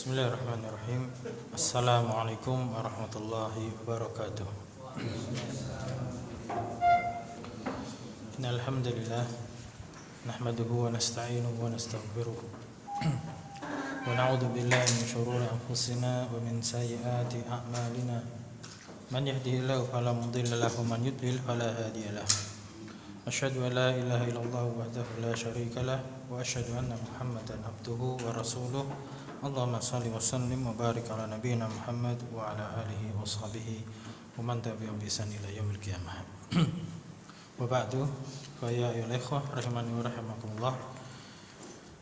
Bismillahirrahmanirrahim. Assalamualaikum warahmatullahi wabarakatuh. Innal hamdalillah nahmaduhu wa nasta'inuhu wa nastaghfiruh. Wa na'udzu billahi min shururi anfusina wa min sayyiati a'malina. Man yahdihillahu fala mudilla lahu wa man yudlil fala hadiya lahu. Asyhadu an la ilaha illallah wahdahu la syarika lah wa asyhadu anna Muhammadan abduhu wa rasuluh. Allahumma salli wa sallim wa barik ala nabiyyina Muhammad wa ala alihi wa sahbihi wa man tabi'ahum bi ihsan ila yaumil qiyamah. Wa ba'du, fa ya ayyuhal ikhwah rahimani wa rahimakumullah.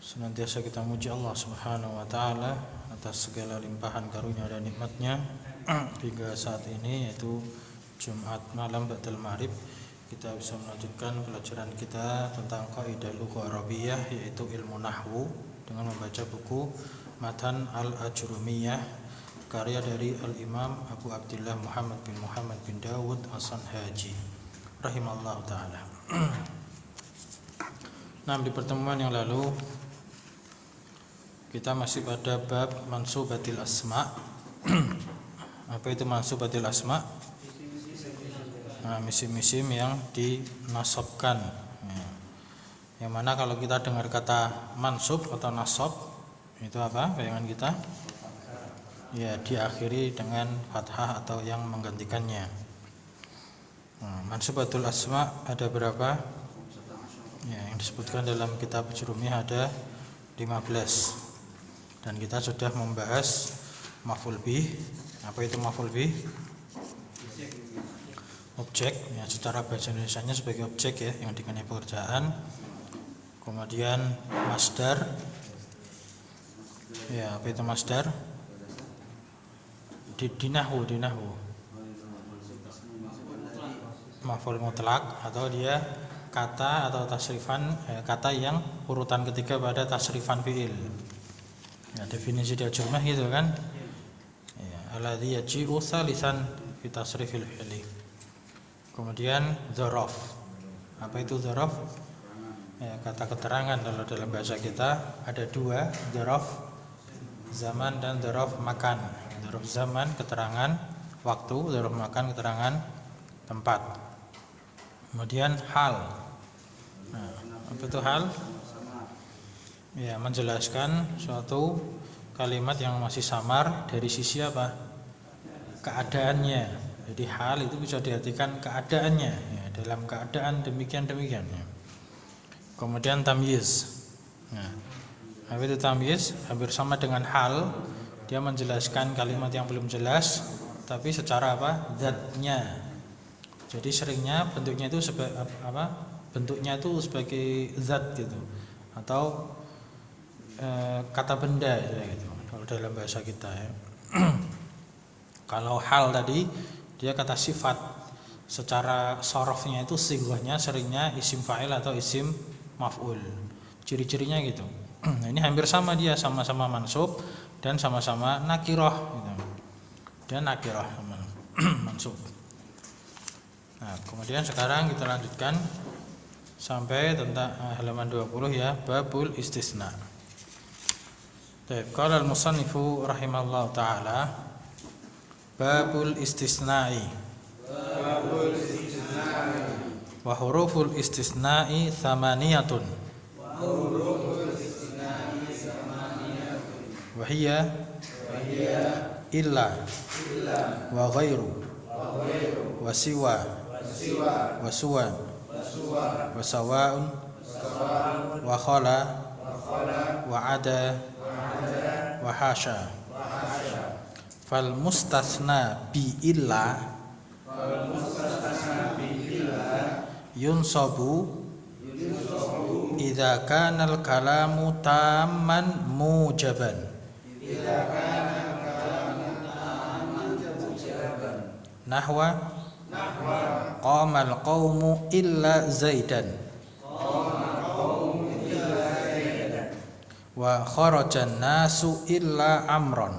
Senantiasa kita muji Allah Subhanahu wa taala atas segala limpahan karunia dan nikmatnya hingga saat ini, yaitu Jumat malam ba'dal maghrib kita bisa melanjutkan pelajaran kita tentang kaidah lugha Arabiyah, yaitu ilmu nahwu, dengan membaca buku Matan Al-Ajrumiyah karya dari Al-Imam Abu Abdillah Muhammad bin Dawud As-Sanhaji rahimallahu ta'ala. Nah, di pertemuan yang lalu kita masih pada bab mansubatil asma. Apa itu mansubatil asma? Nah, misim-misim yang dinasabkan. Yang mana kalau kita dengar kata mansub atau nasab, itu apa bayangan kita? Ya, diakhiri dengan fathah atau yang menggantikannya. Mansubatul asma ada berapa? Ya, yang disebutkan dalam kitab Jurumiyah ada 15. Dan kita sudah membahas maf'ul bih. Apa itu maf'ul bih? Objek, ya, secara bahasa Indonesianya sebagai objek, ya, yang dikenai pekerjaan. Kemudian masdar. Ya, apa itu masdar? Di nahwu maf'ul mutlak, atau dia kata atau tasrifan, kata yang urutan ketiga pada tasrifan fi'il. Ya, definisi di Ajrumiyah gitu kan? Ya, alladzi yaji'u tsalisan fi tasrifil fi'li. Kemudian dzaraf. Apa itu dzaraf? Ya, kata keterangan. Kalau dalam bahasa kita ada dua, dzaraf zaman dan dzaraf makan. Dzaraf zaman keterangan waktu, dzaraf makan keterangan tempat. Kemudian hal. Nah, apa itu hal? Ya, menjelaskan suatu kalimat yang masih samar dari sisi apa? Keadaannya. Jadi hal itu bisa diartikan keadaannya, ya, dalam keadaan demikian-demikian. Ya. Kemudian tamyiz. Nah, apa itu tamyiz? Hampir sama dengan hal, dia menjelaskan kalimat yang belum jelas, tapi secara apa? Zatnya. Jadi seringnya bentuknya itu sebagai apa? Bentuknya itu sebagai zat gitu, atau kata benda, ya, gitu. Kalau dalam bahasa kita, ya. Kalau hal tadi dia kata sifat, secara sorofnya itu sighahnya seringnya isim fa'il atau isim maf'ul. Ciri-cirinya gitu. Nah, ini hampir sama, dia sama-sama mansub dan sama-sama nakirah gitu. Dan nakirah mansub. Nah, kemudian sekarang kita lanjutkan sampai tentang halaman 20, ya, babul istisna. Baik, qala al-musannifu rahimallahu taala babul istisna'i. Babul istisna'i. Wa huruful istisna'i thamaniyatun. Wahiyya illa wa ghairu wa siwa wa suwan wa sawa'un wa khala wa ada wa hasha. Fal mustasna bi illa yunsabu idza kana al kalamu tamman mujaban. Nahwa qamal qaumu illa zaidan wa kharajan nasu illa amron.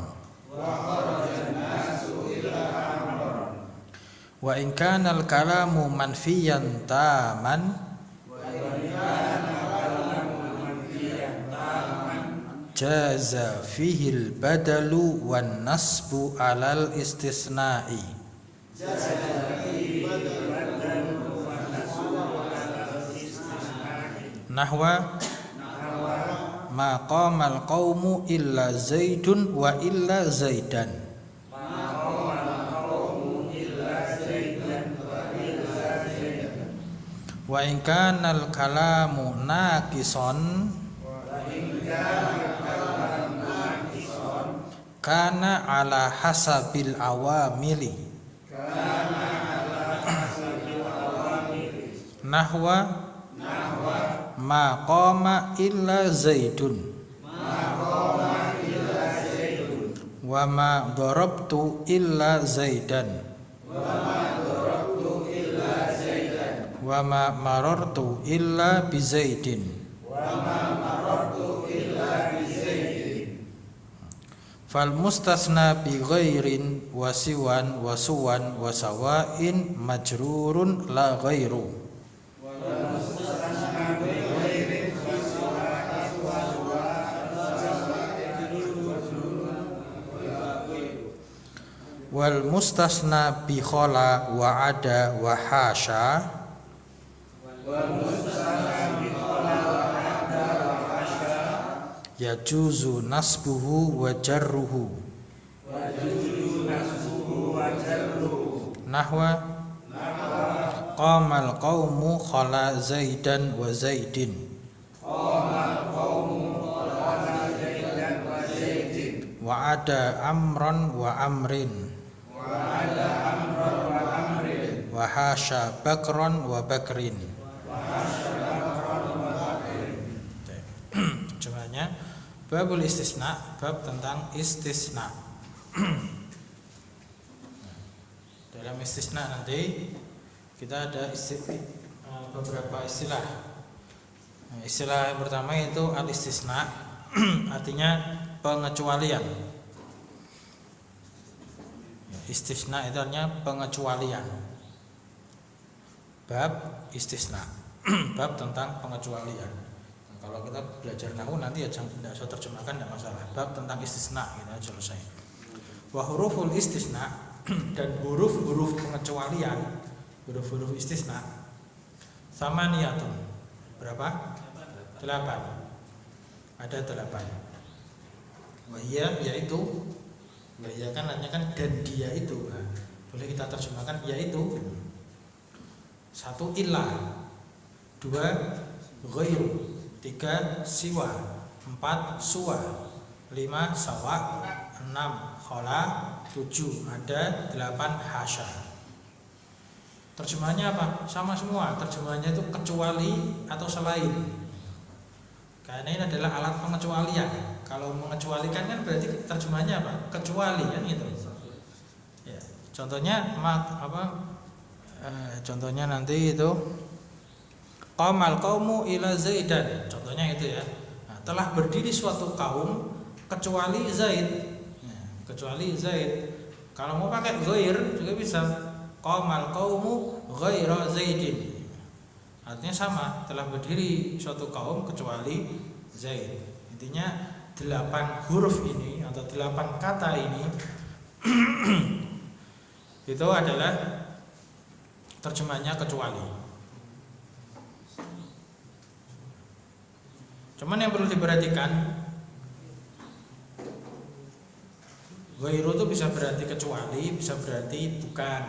Wa in kana al kalamu manfiyan taman jaza fihil badalu wan nasbu alal istisna'i. Nahwa ma qamal qaumu illa zaidun wa illa zaidan. Wa in kana al kalamu naqison kana ala hasabil awamili. Nahwa ma qama illa zaidun wa ma darabtu illa zaidan wa ma marartu illa bi zaidin. Fal mustasna bi ghairin wa siwan wa suwan wa sawain majrurun la ghairu. Wal mustasna bi khala wa ada wa hasya yajuzu nasbuhu wa jarruhu. Nahwa qamal qaumu khala zaidan wa zaidin. Wa ada amran wa amrin. Wa hasya bakron wa bakrin. Jumlahnya babul istisna, bab tentang istisna. Dalam istisna nanti kita ada beberapa istilah. Istilah yang pertama itu al-istisna, artinya pengecualian. Istisna itu artinya pengecualian. Bab istisna, bab tentang pengecualian. Nah, kalau kita belajar nahwu nanti ya tidak usah terjemahkan, tidak masalah. Bab tentang istisna gitu aja selesai. Wa huruful istisna, dan huruf-huruf pengecualian, huruf-huruf istisna sama niyatun. Berapa? 8. Ada 8. Wahia yaitu, wahia kan artinya kan dan dia itu. Nah, boleh kita terjemahkan yaitu. 1 illa, 2 ghairu, 3 siwa, 4 suwa, 5 sawa, 6 khala, 7 ada, 8 hasya. Terjemahannya apa? Sama semua. Terjemahannya itu kecuali atau selain. Karena ini adalah alat pengecualian. Kalau mengecualikan kan berarti terjemahannya apa? Kecuali kan gitu. Ya. Contohnya contohnya nanti itu qamal qaumu ila zaidan. Contohnya itu ya. Nah, telah berdiri suatu kaum kecuali Zaid. Nah, kecuali Zaid. Kalau mau pakai ghair juga bisa. Qamal qaumu ghaira zaidin. Artinya sama, telah berdiri suatu kaum kecuali Zaid. Intinya 8 huruf ini atau 8 kata ini itu adalah terjemahnya kecuali. Cuman yang perlu diperhatikan, ghairu itu bisa berarti kecuali, bisa berarti bukan,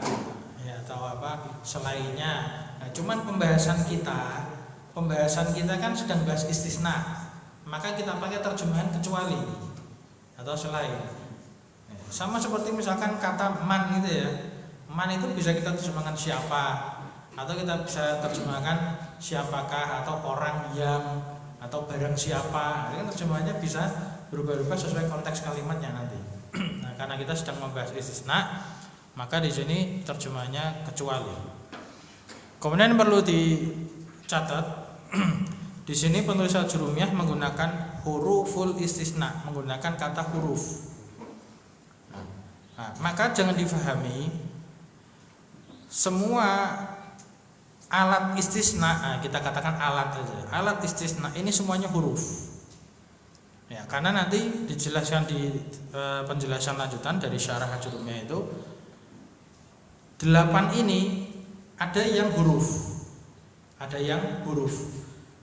ya, atau apa selainnya. Nah, cuman pembahasan kita kan sedang bahas istisna, maka kita pakai terjemahan kecuali atau selain. Sama seperti misalkan kata man gitu ya. Man itu bisa kita terjemahkan siapa, atau kita bisa terjemahkan siapakah, atau orang yang, atau barang siapa. Ini terjemahannya bisa berubah-ubah sesuai konteks kalimatnya nanti. Nah, karena kita sedang membahas istisna, maka di sini terjemahannya kecuali. Kemudian perlu dicatat di sini penulis Al-Jurumiyah menggunakan huruful istisna, menggunakan kata huruf. Nah, maka jangan difahami semua alat istisna, kita katakan alat saja. Alat istisna ini semuanya huruf. Ya, karena nanti dijelaskan di penjelasan lanjutan dari syarah Ajurumiyah itu 8 ini ada yang huruf,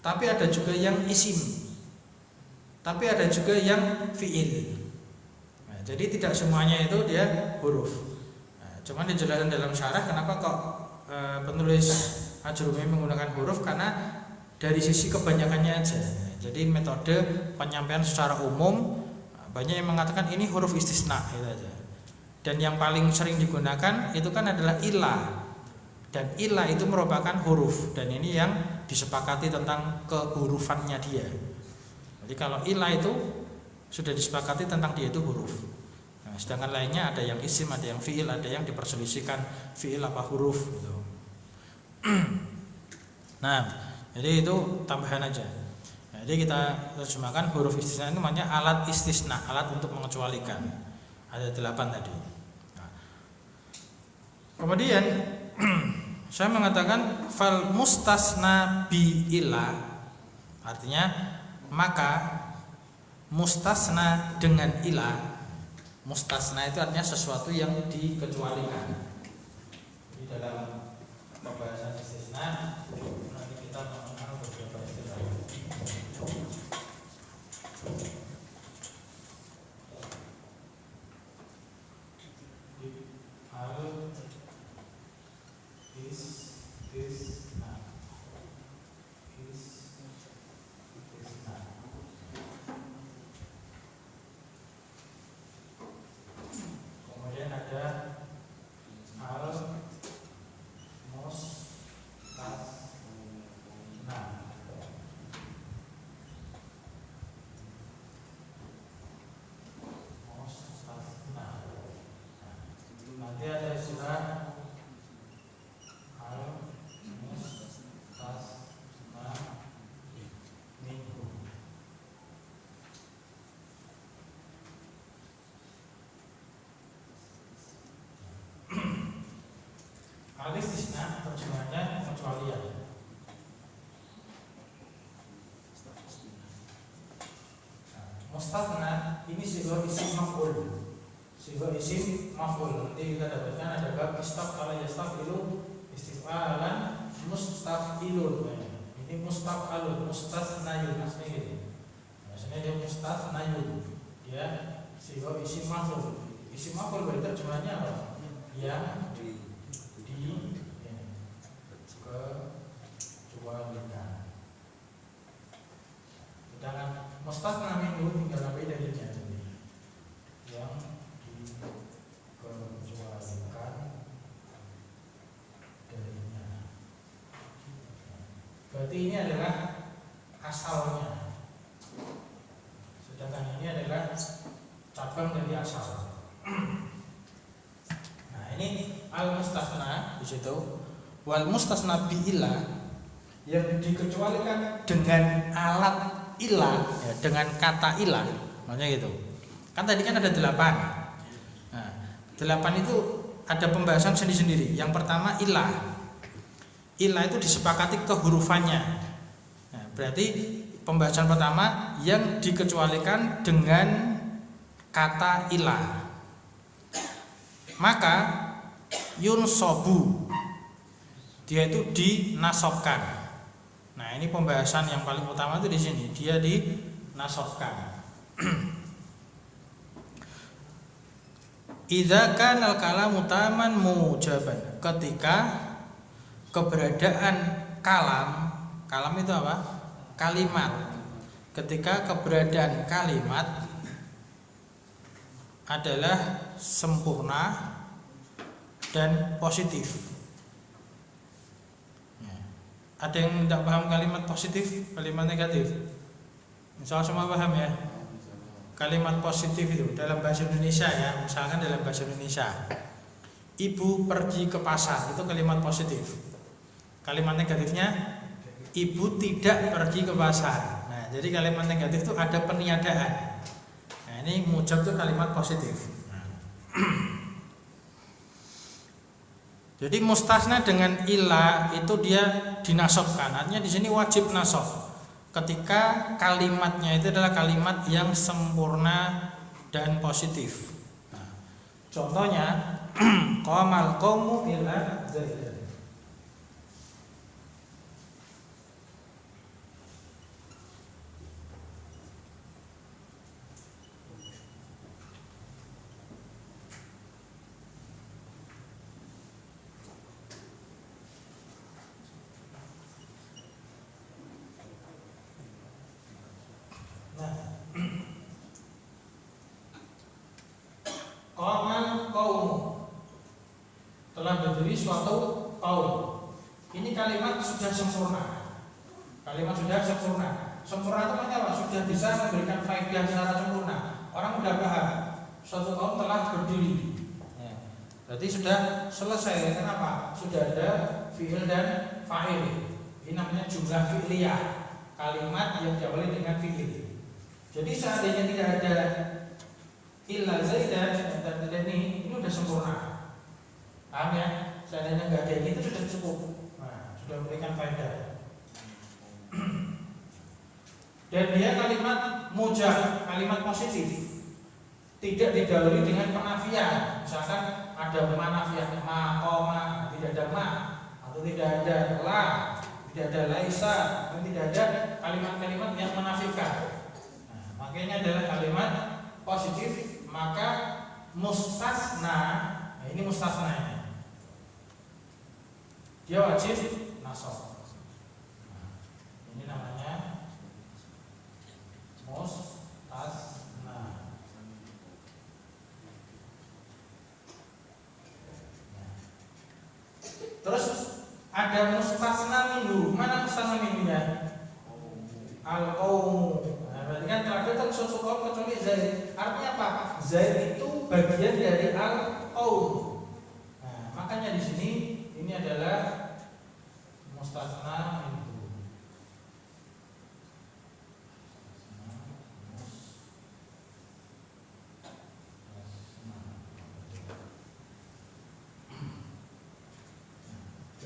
tapi ada juga yang isim, tapi ada juga yang fiil. Nah, jadi tidak semuanya itu dia huruf. Nah, cuman dijelaskan dalam syarah kenapa kok penulis Ajurumiyah menggunakan huruf, karena dari sisi kebanyakannya aja. Jadi metode penyampaian secara umum banyak yang mengatakan ini huruf istisna gitu aja. Dan yang paling sering digunakan itu kan adalah ilah. Dan ilah itu merupakan huruf, dan ini yang disepakati tentang kehurufannya dia. Jadi kalau ilah itu sudah disepakati tentang dia itu huruf. Nah, sedangkan lainnya ada yang isim, ada yang fiil, ada yang diperselisihkan fiil apa huruf gitu. Nah, jadi itu tambahan aja. Nah, jadi kita terjemahkan huruf istisna itu namanya alat istisna, alat untuk mengecualikan. Ada 8 tadi. Nah, kemudian saya mengatakan fal mustasna bi ila, artinya maka mustasna dengan ila. Mustasna itu artinya sesuatu yang dikecualikan. Di dalam pembahasan istisna nanti kita mengenal beberapa istilah. Kemudian ada nanti ada istilah al-mustasna minhu. Al-istisna terjemahnya pengecualian. Mustasna ini sighah isim maf'ul. Sighah isim maf'ul. Nanti kita dapatkan ada bab istaf'ala yastafilu istif'alan mustaf'ilun. Ini mustaf'alun, mustasnayun aslinya gitu. Maksudnya dia mustasnayun. Dia sighah isim maf'ul. Isim maf'ul berarti terjemahnya apa? Yang kecualikan. Sedangkan mustasna minhu tinggal apa dalilnya tadi. Yang dikecualikan darinya. Berarti ini adalah asalnya. Sedangkan ini adalah cabang dari asal. Nah, ini al-mustasna di situ. Wal mustasna bi ilah, yang dikecualikan dengan alat ilah, ya, dengan kata ilah, maksudnya gitu. Kan tadi kan ada 8. Nah, 8 itu ada pembahasan sendiri-sendiri. Yang pertama ilah. Ilah itu disepakati kehurufannya. Nah, berarti pembahasan pertama yang dikecualikan dengan kata ilah. Maka yunsobu, dia itu dinasobkan. Nah, ini pembahasan yang paling utama itu di sini, dia dinasobkan. Idza kana al-kalamu taman mujaban, ketika keberadaan kalam itu apa? Kalimat. Ketika keberadaan kalimat adalah sempurna dan positif. Ada yang tidak paham kalimat positif, kalimat negatif? Insya Allah semua paham ya. Kalimat positif itu dalam bahasa Indonesia ya, misalkan dalam bahasa Indonesia, ibu pergi ke pasar, itu kalimat positif. Kalimat negatifnya, ibu tidak pergi ke pasar. Nah, jadi kalimat negatif itu ada peniadaan. Nah, ini mujab itu kalimat positif. Jadi mustasna dengan ilah itu dia dinasobkan. Artinya di sini wajib nasob. ketika kalimatnya itu adalah kalimat yang sempurna dan positif. Nah, contohnya qamal qaumu ila Zaidan. Qamal qaum, telah berdiri suatu kaum. Ini kalimat sudah sempurna. Kalimat sudah sempurna. Sempurna itu maksudnya apa? Sudah bisa memberikan faedah secara sempurna. Orang sudah paham suatu kaum telah berdiri. Ya. Berarti sudah selesai. Kenapa? Sudah ada fi'il dan fa'il. Ini namanya jumlah fi'liyah. Kalimat yang diawali dengan fi'il. Jadi seandainya tidak ada illa Zaidan dan ini udah sempurna. Paham ya? Seandainya nggak ada ini itu sudah cukup. Nah, sudah memberikan faedah. Dan dia kalimat mujab, kalimat positif. Tidak didahului dengan penafian. Misalkan ada manafiah ma, koma, tidak ada ma, atau tidak ada la, tidak ada laisa, dan tidak ada kalimat-kalimat yang menafikan. Nah, makanya adalah kalimat positif. Maka mustasna, nah ini mustasna, dia wajib nasab. Nah, ini namanya mustasna. Terus ada mustasna minhu. Mana mustasna minhunya? Al-qaumu. Berarti kan terakhir kan suatu kaum kecuali Zaid. Artinya apa? Zaid itu bagian dari al-qaum. Nah, makanya di sini ini adalah mustasna minhu.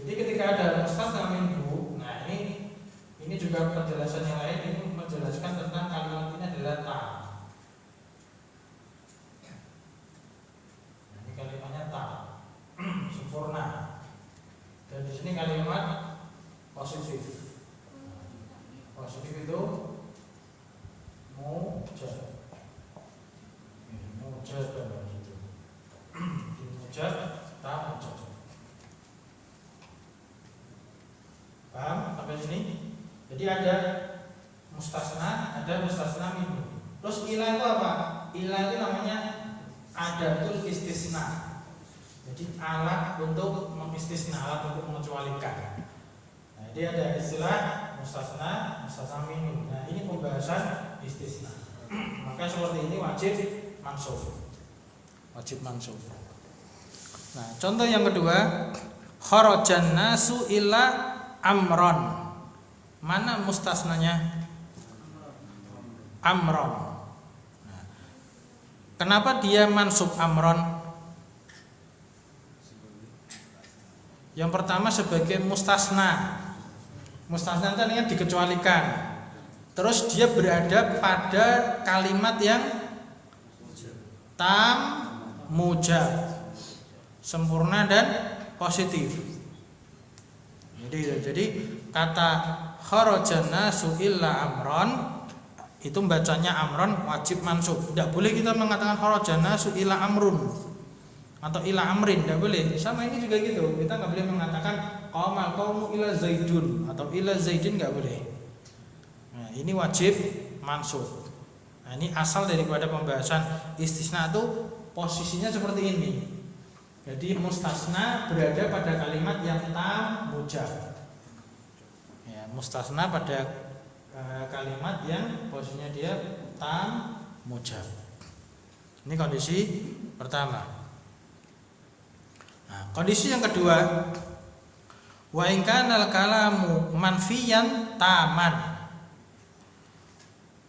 Jadi ketika ada mustasna minhu, nah ini juga penjelasan yang lain. Ini menjelaskan tentang kalimat ini adalah ta. Nah, ini kalimatnya ta, sempurna. Dan di sini kalimat positif. Positif itu mujab. Mujab gitu. Mujab, ta mujab. Paham sampai sini? Jadi ada mustasna, ada mustasna minhu. Terus ilah itu apa? Ilah itu namanya adatul istisna. Jadi alat untuk mengistisna, alat untuk mengecualikan. Nah, dia ada istilah mustasna, mustasna minhu. Nah, ini pembahasan istisna. Maka seperti ini wajib mansub. Wajib mansub. Nah, contoh yang kedua, kharajan nasu ila amron. Mana mustasnanya? Amron. Nah, kenapa dia mansub amron? Yang pertama sebagai mustasna. Mustasna itu artinya dikecualikan. Terus dia berada pada kalimat yang tam mujab, sempurna dan positif. Jadi kata kharajan nasu illa amron itu bacanya amron wajib mansub. Tidak boleh kita mengatakan kharajan nasu illa amrun atau illa amrin, tidak boleh. Sama ini juga gitu. Kita nggak boleh mengatakan qamal qaumu illa zaidun atau illa zaidin, nggak boleh. Nah, ini wajib mansub. Nah, ini asal daripada pembahasan istisna itu posisinya seperti ini. Jadi mustasna berada pada kalimat yang tam mujab. Ya, mustasna pada kalimat yang posisinya dia tam mujab. Ini kondisi pertama. Nah, kondisi yang kedua, wa in kana al-kalamu manfiyan taman.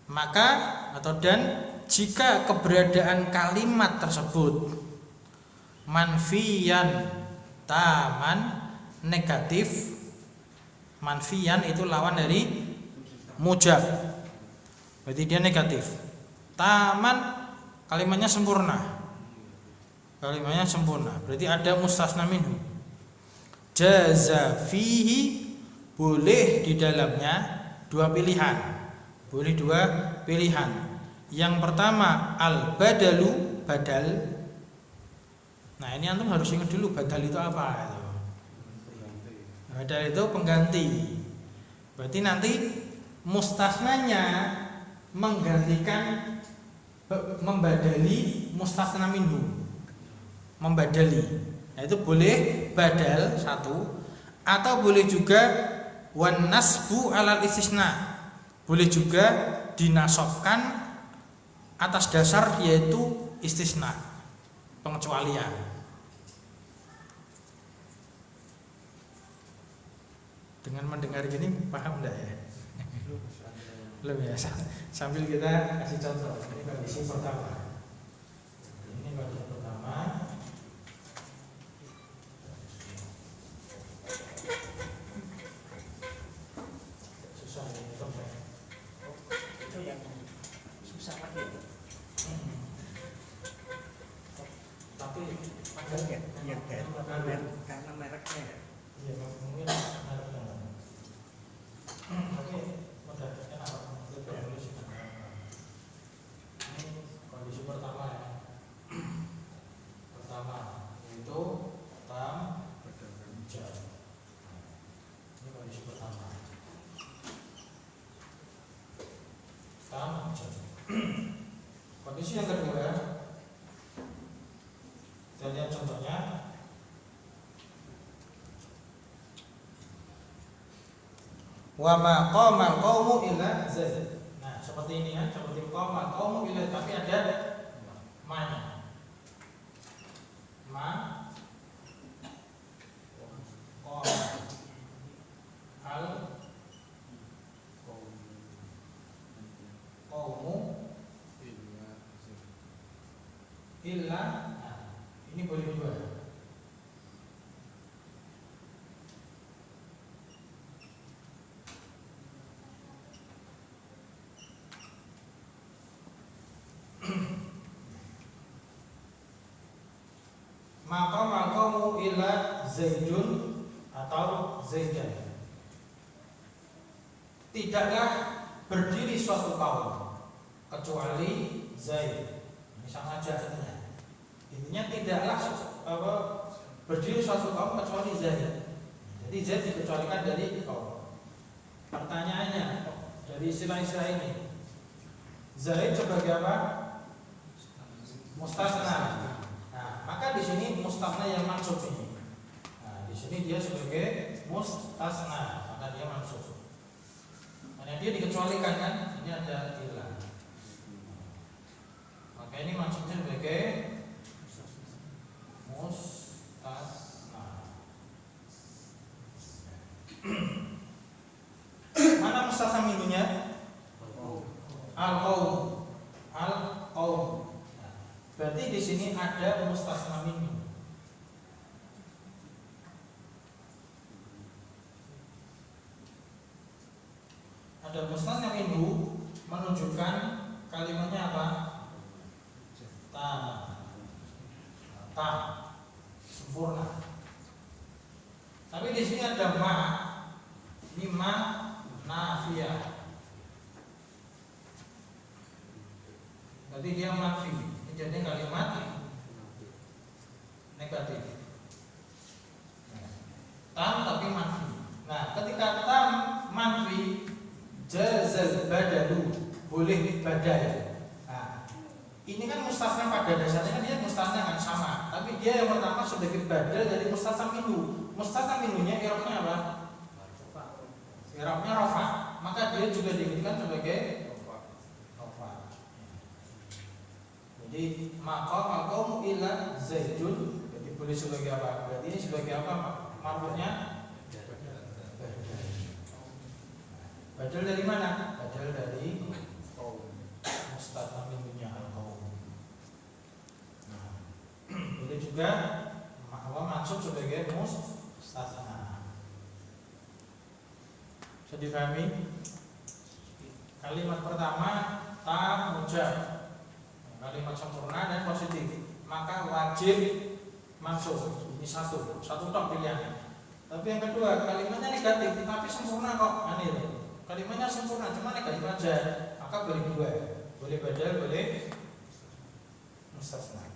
Maka atau dan jika keberadaan kalimat tersebut manfiyan taman negatif, manfiyan itu lawan dari mujab, berarti dia negatif. Taman, kalimatnya sempurna. Kalimatnya sempurna, berarti ada mustasna minhu. Jaza fihi, boleh di dalamnya dua pilihan. Boleh dua pilihan. Yang pertama al-badalu, badal. Nah, ini antum harus ingat dulu badal itu apa itu. Badal itu pengganti. Berarti nanti mustasnanya menggantikan, membadali mustasna minhu. Membadali. Nah, itu boleh badal satu, atau boleh juga wan nasbu alal istisna. Boleh juga dinasobkan atas dasar yaitu istisna, pengecualian. Dengan mendengar gini paham enggak ya? Belum ya. Sambil kita kasih contoh. Ini kondisi pertama. Ini kondisi pertama. Susah ini contoh. Itu yang susah lagi. Tapi agak yang karena mereknya. Iya, mungkin mereknya. Oke, mudah enak lebih halus. Ini kondisi pertama ya. Pertama yaitu tam jam. Ini kondisi pertama. Tam jam. Kondisi yang kedua, kita lihat contohnya. Wa ma qamal qaumu illa zaid. Nah, seperti ini ya, seperti qamal qaumu illa, tapi ada ma-nya. Ma qama al qaumu illa. Nah, ini boleh dua. Maka makamu ila zaidun atau zaidan. Tidaklah berdiri suatu kaum kecuali Zaid. Ini sama aja artinya. Intinya tidaklah berdiri suatu kaum kecuali Zaid. Jadi Zaid dikecualikan dari kaum. Pertanyaannya dari istilah-istilah ini, Zaid sebagai apa? Mustasna. Maka di sini mustasna yang mansub ini. Nah, di sini dia sebagai mustasna, maka dia mansub. Karena dia dikecualikan kan, ini ada ilah. Maka ini mansubnya sebagai mustasna. Mana mustasna minhunya? Al-qaum. Al-qaum. Berarti di sini ada mustasna minhu. Ada mustasna minhu menunjukkan kalimatnya apa? Ta sempurna. Tapi di sini ada ma, ini ma nafiyah. Berarti dia manfi. Jadi kalimat negatif. Tam tapi manfi. Nah, ketika tam manfi, jazal badalu, boleh badal. Nah, ini kan mustasna pada dasarnya kan dia mustasna kan sama, tapi dia yang pertama sebagai badal dari mustasna minhu. Mustasna minhunya i'rabnya apa? I'rabnya rafa. Maka dia juga dijadikan sebagai rafa. Jadi maka maqamu ila zaidun, berarti boleh sebagai apa? Berarti ini sebagai apa marfu'nya? Badal dari mana? Badal dari mustasna minhunya al-qaum. Nah, boleh juga mansub sebagai mustasna. Bisa dipahami? Kalimat pertama ta mujab, kalimat sempurna dan positif, maka wajib mansub. Ini satu tok pilihannya. Tapi yang kedua kalimatnya negatif tapi sempurna kok, aneh. Kalimatnya sempurna cuma negatif aja, maka boleh dua, boleh badal, boleh mustasna.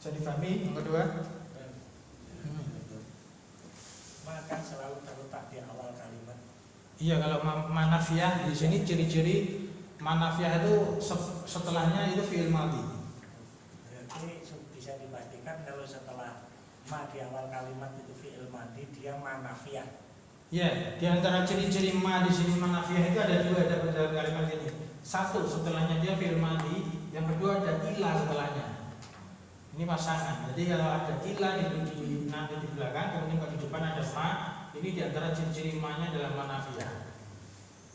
Bisa dipahami yang kedua? Maka selalu terletak di awal kalimat. Iya, kalau manafiah di sini ciri-ciri manafiah itu setelahnya itu fi'il madhi. Berarti bisa dipastikan kalau setelah ma di awal kalimat itu fi'il madhi, dia manafiah. Ya, di antara ciri-ciri ma di sini manafiah itu ada dua dalam kalimat ini. Satu, setelahnya dia fi'il madhi, yang kedua ada ila setelahnya. Ini pasangan. Jadi kalau ada ila nanti di belakang, kemudian kalau di depan ada ma, ini di antara ciri-ciri ma-nya dalam manafiah.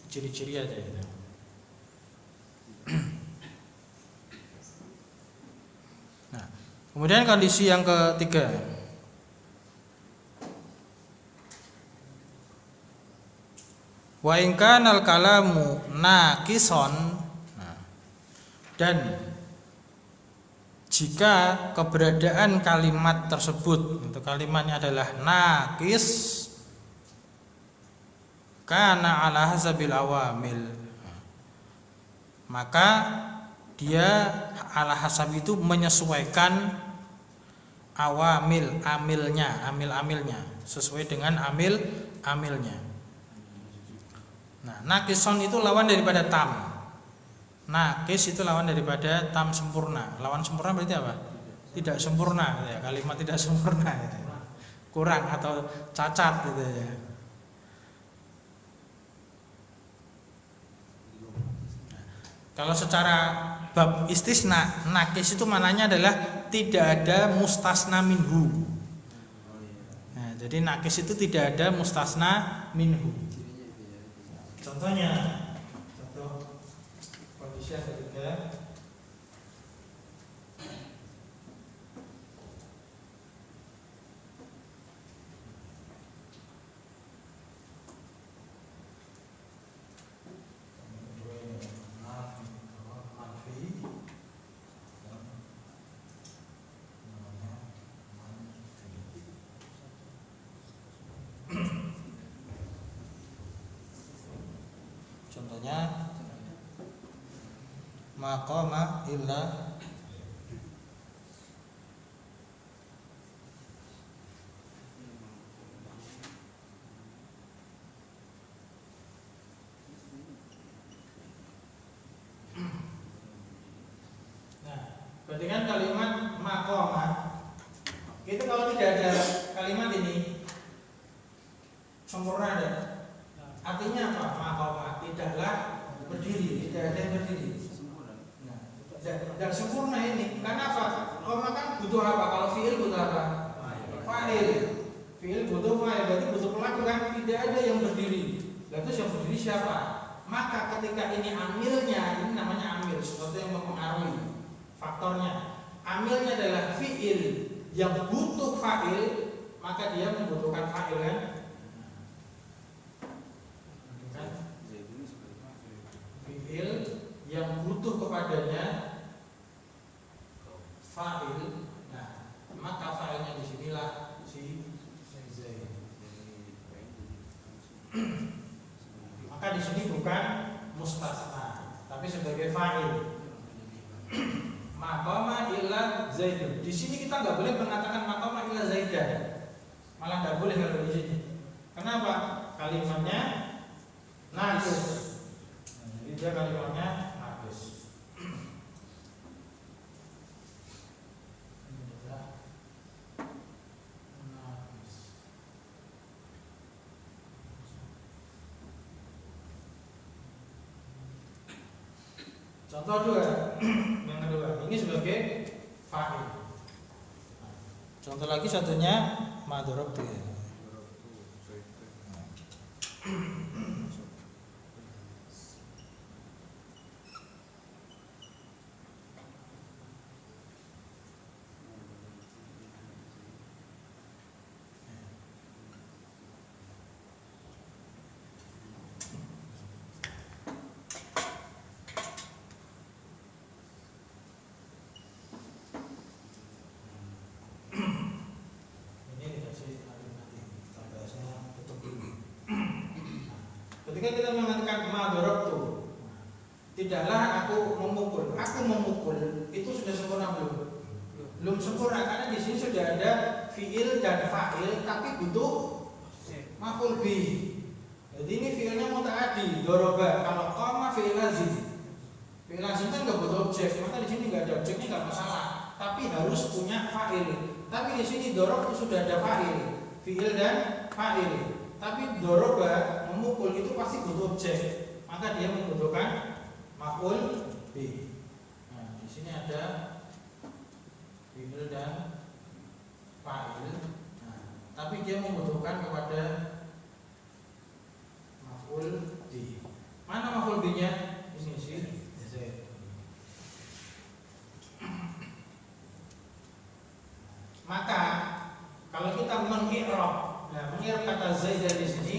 Ciri-ciri aja itu. Nah, kemudian kondisi yang ketiga. Wa in kanal kalamu naqison, dan jika keberadaan kalimat tersebut, untuk kalimatnya adalah naqis, kana ala hasabil awamil, maka dia ala hasab itu menyesuaikan awamil, amilnya sesuai dengan amilnya. Nah, nakison itu lawan daripada tam. Nakis itu lawan daripada tam sempurna. Lawan sempurna berarti apa? Tidak sempurna, ya. Kalimat tidak sempurna, gitu. Kurang atau cacat, gitu ya. Kalau secara bab istisna, nakis itu mananya adalah tidak ada mustasna minhu. Nah, jadi nakis itu tidak ada mustasna minhu. Contohnya, contoh kondisi yang ketiga. Contohnya maqama illa berarti kan kalimat maqama itu kalau tidak ada kalimat ini sempurna ada. Artinya apa? Maqama tidaklah berdiri, tidak ada yang berdiri. Nah, tidak sempurna ini. Karena apa? Koma kan butuh apa? Kalau fiil butuh apa? Fa'il. Fiil butuh fa'il, berarti butuh pelaku kan? Tidak ada yang berdiri. Lalu yang berdiri siapa? Maka ketika ini amilnya, ini namanya amil, sesuatu yang mempengaruhi faktornya. Amilnya adalah fiil yang butuh fa'il, maka dia membutuhkan fa'il kan? Fiil yang butuh kepadanya fa'il. Nah, maka fa'ilnya disinilah si Zaid. Maka di sini bukan mustasna, tapi sebagai fa'il. Maqama illa Zaidun. Di sini kita nggak boleh mengatakan maqama illa Zaidan. Malah nggak boleh kalau di sini. Kenapa? Kalimatnya naqis. Jadi dia kalimatnya naqis. Contoh dua, yang kedua ini sebagai fa'il. Contoh lagi satunya madorobtu. tidaklah aku memukul. Aku memukul itu sudah sempurna belum? Belum sempurna karena di sini sudah ada fiil dan fa'il tapi butuh maf'ul bih. Jadi ini fiilnya mutaaddi, doroba. Kalau qama fiil lazim. Fiil lazim kan nggak butuh objek, maka di sini nggak ada objeknya nggak masalah. Tapi harus punya fa'il. Tapi di sini dorob itu sudah ada fa'il, fiil dan fa'il. Tapi doroba memukul itu pasti butuh objek, maka dia membutuhkan maf'ul bih. Nah, di sini ada fiil dan fa'il. Nah, tapi dia membutuhkan kepada maf'ul bih. Mana maf'ul bihnya? Ini sih. Maka kalau kita mengi'rab, nah mengi'rab kata Zaidan di sini,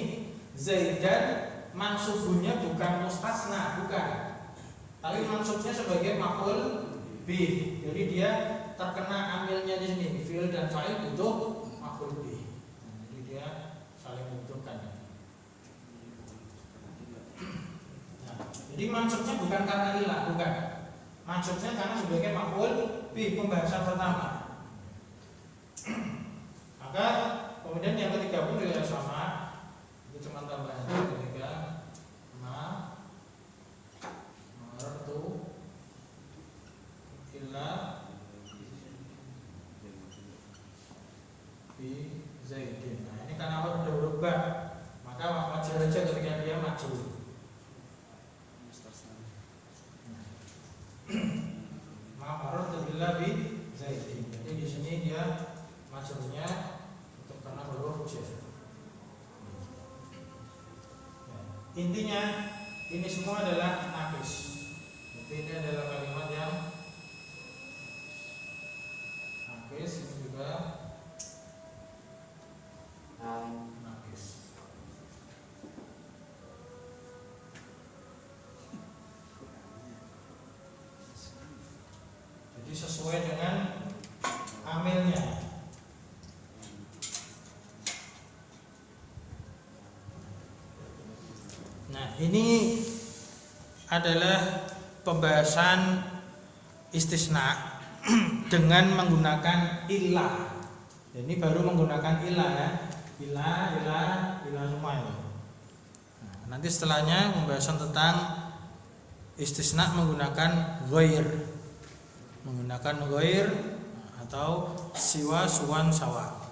Zaidan mansubnya bukan mustasna, bukan. Tapi mansubnya sebagai maf'ul bih. Jadi dia terkena amilnya di sini, fi'il dan fa'il butuh maf'ul bih. Jadi dia saling membutuhkan. Nah, jadi mansubnya bukan karena ilah, bukan. Mansubnya karena sebagai maf'ul bih, pembahasan pertama. Maka kemudian yang ketiga pun juga sama, itu cuma tambahan ketiga marartu illa bi Zaidin. Nah, ini karena awal udah berubah, maka wajar aja ketika dia maju. Marartu illa bi Zaidin. Jadi di sini dia maksudnya untuk karena huruf j. Intinya ini semua adalah naqis. Jadi ini adalah kalimat yang naqis, ini juga naqis. Jadi sesuai dengan amilnya. Nah, ini adalah pembahasan istisna dengan menggunakan ilah. Ini baru menggunakan ilah ya. Ilah semua itu. Nah, nanti setelahnya pembahasan tentang istisna menggunakan ghair. Menggunakan ghair atau siwa, suwan, sawa.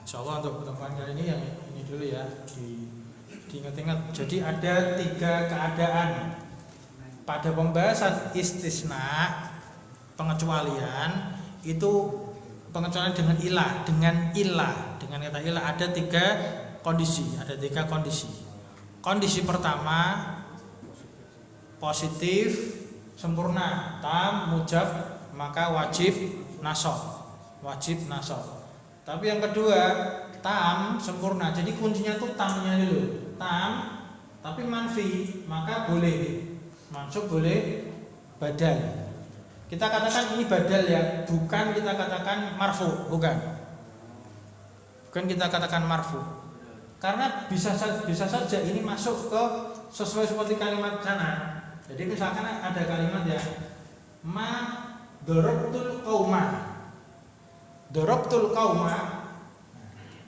Insyaallah untuk pertemuan kali ini yang ini dulu ya, diingat-ingat. Jadi ada 3 keadaan pada pembahasan istisna, pengecualian itu pengecualian dengan ilah, dengan kata ilah ada 3 kondisi, ada 3 kondisi. Kondisi pertama positif, sempurna, tam, mujab, maka wajib nasab. Tapi yang kedua tam, sempurna. Jadi kuncinya tuh tamnya dulu. Tam, tapi manfi, maka boleh mansub, boleh badal. Kita katakan ini badal ya, bukan kita katakan marfu, bukan kita katakan marfu. Karena bisa saja ini masuk ke sesuai seperti kalimat sana. Jadi misalkan ada kalimat ya, ma darabtul qauma. Darabtul qauma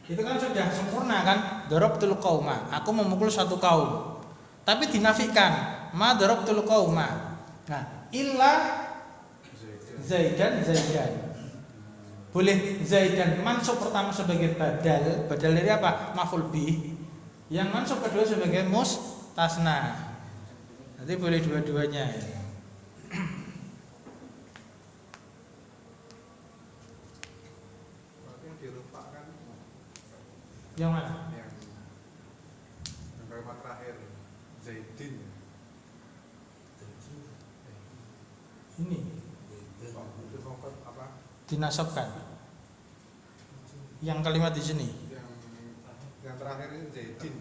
itu kan sudah sempurna kan? Darabtul qauma, aku memukul satu kaum. Tapi dinafikan, ma darabtul qauma. Nah, illa Zaidan. Boleh Zaidan mansub pertama sebagai badal dari apa? Maf'ul bih. Yang mansub kedua sebagai mustasna. Nanti boleh dua-duanya ya. Yang mana? Yang kalimat terakhir Zaidin. Ini Itu kompat apa? dinasabkan. Yang kalimat di sini. Yang terakhir ini Zaidin.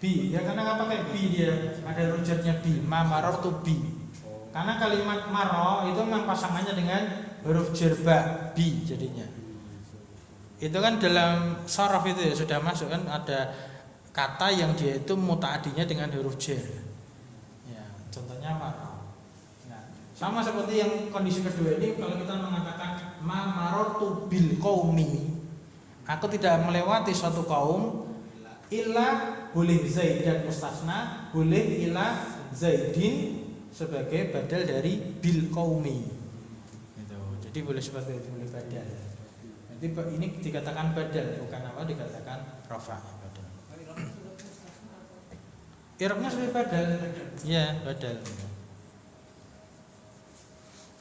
Bi, ya karena nggak pakai bi dia ada rujatnya bi, ma marartu bi. Karena kalimat maro itu memang pasangannya dengan huruf jerba bi jadinya. Itu kan dalam sorof itu ya sudah masuk kan, ada kata yang dia itu mutaadinya dengan huruf jar. Ya, contohnya maror. Nah, sama seperti yang kondisi kedua ini, kalau kita mengatakan ma marortu bil qaumi, aku tidak melewati suatu kaum, illa boleh zaid dan mustasna, boleh illa zaidin sebagai badal dari bil qaumi. Gitu. Jadi boleh seperti itu, boleh badal. Nanti ini dikatakan badal, bukan apa, dikatakan rafa. Badal. Irobnya sebagai badal. Ya, badal.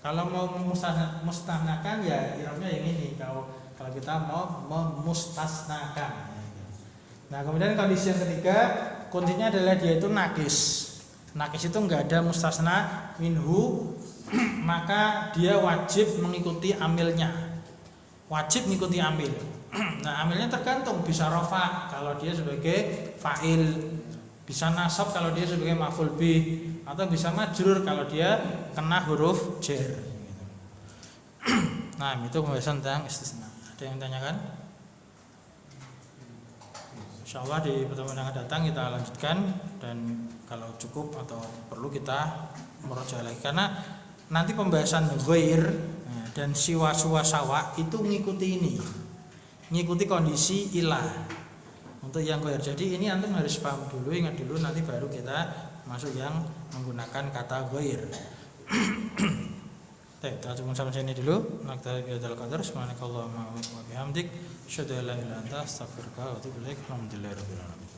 Kalau mau mustasnakan ya irobnya yang ini. Kalau kita mau memustasnakan. Nah, kemudian kondisi yang ketiga, kuncinya adalah dia itu nakis. Nakis itu enggak ada mustasna minhu, maka dia wajib mengikuti amilnya. Wajib mengikuti amil. Nah, amilnya tergantung, bisa rafa kalau dia sebagai fa'il, bisa nasab kalau dia sebagai maf'ul bih, atau bisa majrur kalau dia kena huruf jar. Nah, itu pembahasan tentang istisna. Ada yang tanyakan? Insyaallah di pertemuan yang akan datang kita lanjutkan, dan kalau cukup atau perlu kita merujuk lagi, karena nanti pembahasan ghair dan siwa sawa itu mengikuti ini, mengikuti kondisi ilah untuk yang ghair. Jadi ini antum harus paham dulu, ingat dulu, nanti baru kita masuk yang menggunakan kata ghair. Kita cukupkan sampai sini dulu. Naktafi bihadzal qadar. Subhanakallahumma wa bihamdik, asyhadu an la ilaha illa anta, astaghfiruka wa atubu ilaik. Alhamdulillahirabbil alamin.